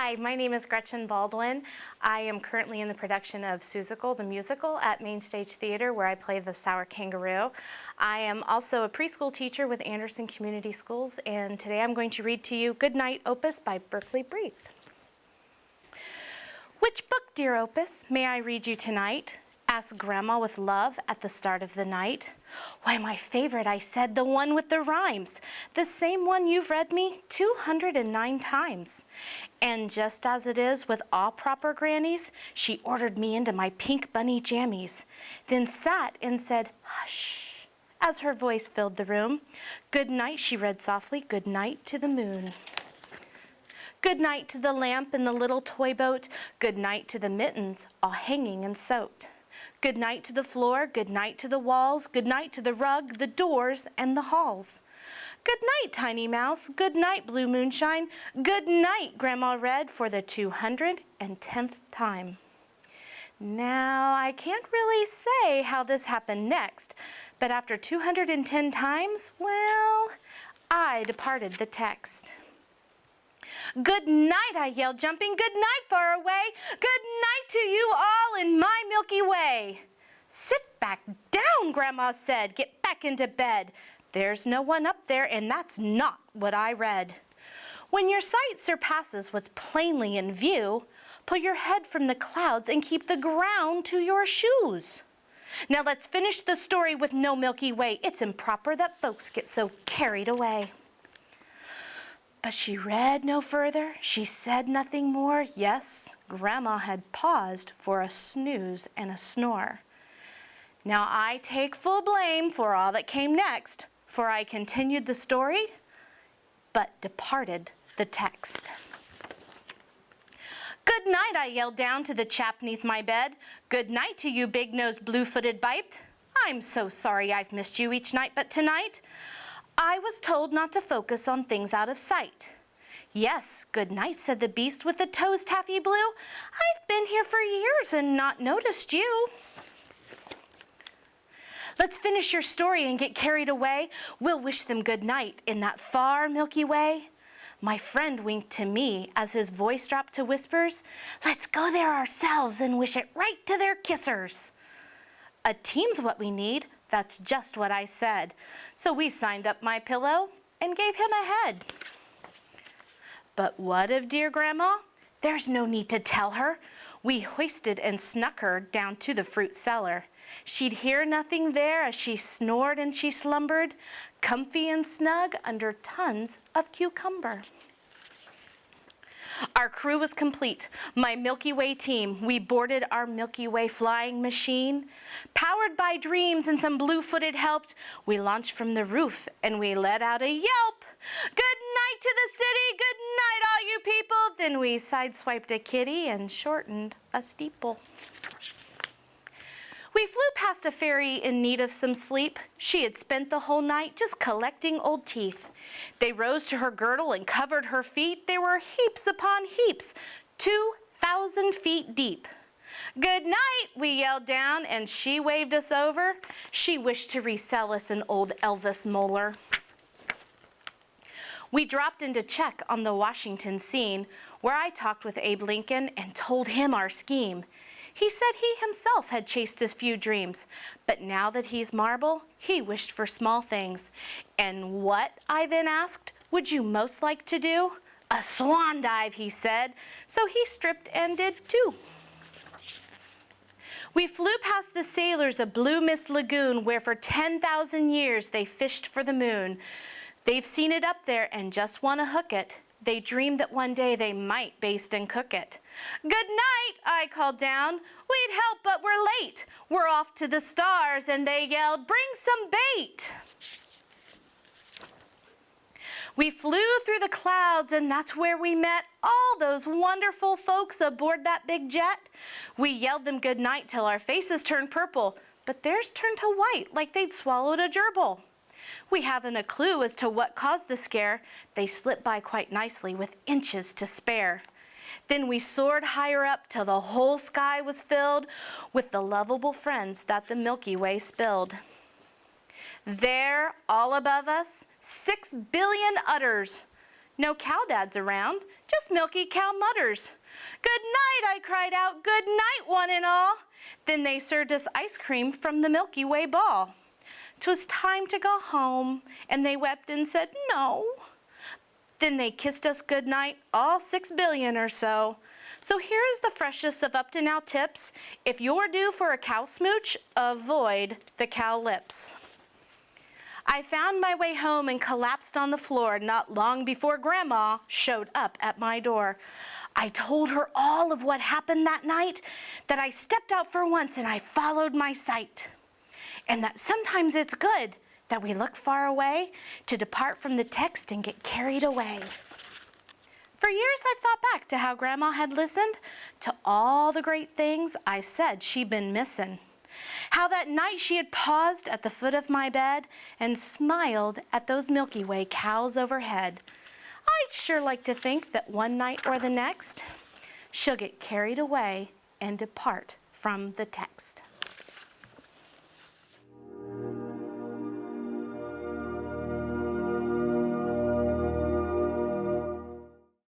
Hi, my name is Gretchen Baldwin. I am currently in the production of Seussical, the musical, at Main Stage Theater, where I play the sour kangaroo. I am also a preschool teacher with Anderson Community Schools, and today I'm going to read to you Goodnight Opus by Berkeley Breathe. Which book, dear Opus, may I read you tonight? Asked Grandma with love at the start of the night. Why, my favorite, I said, the one with the rhymes. The same one you've read me 209 times. And just as it is with all proper grannies, she ordered me into my pink bunny jammies, then sat and said, hush, as her voice filled the room. Good night, she read softly, good night to the moon. Good night to the lamp in the little toy boat. Good night to the mittens, all hanging and soaked. Good night to the floor, good night to the walls, good night to the rug, the doors, and the halls. Good night, Tiny Mouse, good night, Blue Moonshine, good night, Grandma read for the 210th time. Now, I can't really say how this happened next, but after 210 times, well, I departed the text. Good night, I yelled, jumping. Good night, far away. Good night to you all in my Milky Way. Sit back down, Grandma said. Get back into bed. There's no one up there, and that's not what I read. When your sight surpasses what's plainly in view, pull your head from the clouds and keep the ground to your shoes. Now let's finish the story with no Milky Way. It's improper that folks get so carried away. But she read no further, she said nothing more. Yes, Grandma had paused for a snooze and a snore. Now I take full blame for all that came next, for I continued the story, but departed the text. Good night, I yelled down to the chap neath my bed. Good night to you, big-nosed, blue-footed biped. I'm so sorry I've missed you each night, but tonight I was told not to focus on things out of sight. Yes, good night, said the beast with the toes taffy blue. I've been here for years and not noticed you. Let's finish your story and get carried away. We'll wish them good night in that far Milky Way. My friend winked to me as his voice dropped to whispers. Let's go there ourselves and wish it right to their kissers. A team's what we need. That's just what I said. So we signed up my pillow and gave him a head. But what of dear Grandma? There's no need to tell her. We hoisted and snuck her down to the fruit cellar. She'd hear nothing there as she snored and she slumbered, comfy and snug under tons of cucumber. Our crew was complete, my Milky Way team. We boarded our Milky Way flying machine. Powered by dreams and some blue-footed helped, we launched from the roof and we let out a yelp. Good night to the city, good night all you people. Then we sideswiped a kitty and shortened a steeple. We flew past a fairy in need of some sleep. She had spent the whole night just collecting old teeth. They rose to her girdle and covered her feet. There were heaps upon heaps, 2,000 feet deep. Good night, we yelled down, and she waved us over. She wished to resell us an old Elvis molar. We dropped into check on the Washington scene, where I talked with Abe Lincoln and told him our scheme. He said he himself had chased his few dreams, but now that he's marble, he wished for small things. And what, I then asked, would you most like to do? A swan dive, he said, so he stripped and did too. We flew past the sailors of Blue Mist Lagoon, where for 10,000 years they fished for the moon. They've seen it up there and just want to hook it. They dreamed that one day they might baste and cook it. Good night, I called down. We'd help, but we're late. We're off to the stars, and they yelled, bring some bait. We flew through the clouds, and that's where we met all those wonderful folks aboard that big jet. We yelled them good night till our faces turned purple, but theirs turned to white like they'd swallowed a gerbil. We haven't a clue as to what caused the scare. They slipped by quite nicely with inches to spare. Then we soared higher up till the whole sky was filled with the lovable friends that the Milky Way spilled. There, all above us, 6 billion udders. No cow dads around, just This milky cow mutters. Good night, I cried out, good night, one and all. Then they served us ice cream from the Milky Way ball. 'Twas time to go home, and they wept and said no. Then they kissed us good night, all 6 billion or so. So here is the freshest of up to now tips. If you're due for a cow smooch, avoid the cow lips. I found my way home and collapsed on the floor not long before Grandma showed up at my door. I told her all of what happened that night, that I stepped out for once and I followed my sight, and that sometimes it's good that we look far away to depart from the text and get carried away. For years I've thought back to how Grandma had listened to all the great things I said she'd been missing. How that night she had paused at the foot of my bed and smiled at those Milky Way cows overhead. I'd sure like to think that one night or the next, she'll get carried away and depart from the text.